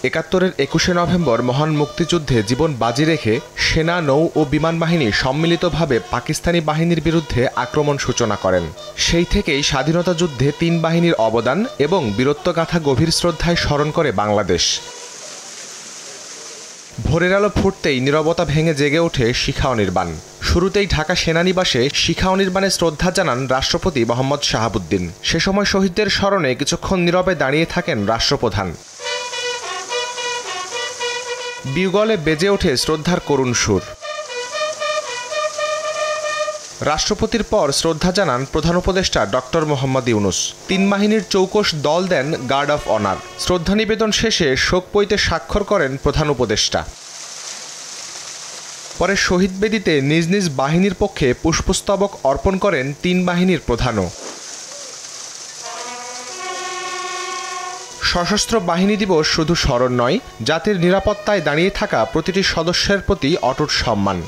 একাত্তরের ২১শে নভেম্বর মহান মুক্তিযুদ্ধে জীবন বাজি রেখে সেনা, নৌ ও বিমান বাহিনী সম্মিলিতভাবে পাকিস্তানি বাহিনীর বিরুদ্ধে আক্রমণ সূচনা করেন। সেই থেকেই স্বাধীনতা যুদ্ধে ৩ বাহিনীর অবদান এবং বীরত্বগাথা গভীর শ্রদ্ধায় স্মরণ করে বাংলাদেশ। ভোরের আলো ফুটতেই নীরবতা ভেঙে জেগে ওঠে শিখা অনির্বাণ। শুরুতেই ঢাকা সেনানিবাসে শিখা অনির্বাণে শ্রদ্ধা জানান রাষ্ট্রপতি মোহাম্মদ শাহাবুদ্দিন। সে সময় শহীদদের স্মরণে কিছুক্ষণ নীরবে দাঁড়িয়ে থাকেন রাষ্ট্রপ্রধান। বিউগলে বেজে ওঠে শ্রদ্ধার করুণ সুর। রাষ্ট্রপতির পর শ্রদ্ধা জানান প্রধান উপদেষ্টা ডক্টর মোহাম্মদ ইউনুস। ৩ বাহিনীর চৌকস দল দেন গার্ড অফ অনার। শ্রদ্ধা নিবেদন শেষে শোক বইতে স্বাক্ষর করেন প্রধান উপদেষ্টা। পরে শহীদ বেদিতে নিজ নিজ বাহিনীর পক্ষে পুষ্পস্তবক অর্পণ করেন ৩ বাহিনীর প্রধানও। সশস্ত্র বাহিনী দিবস শুধু স্মরণ নয়, জাতির নিরাপত্তায় দাঁড়িয়ে থাকা প্রতিটি সদস্যের প্রতি অটুট সম্মান।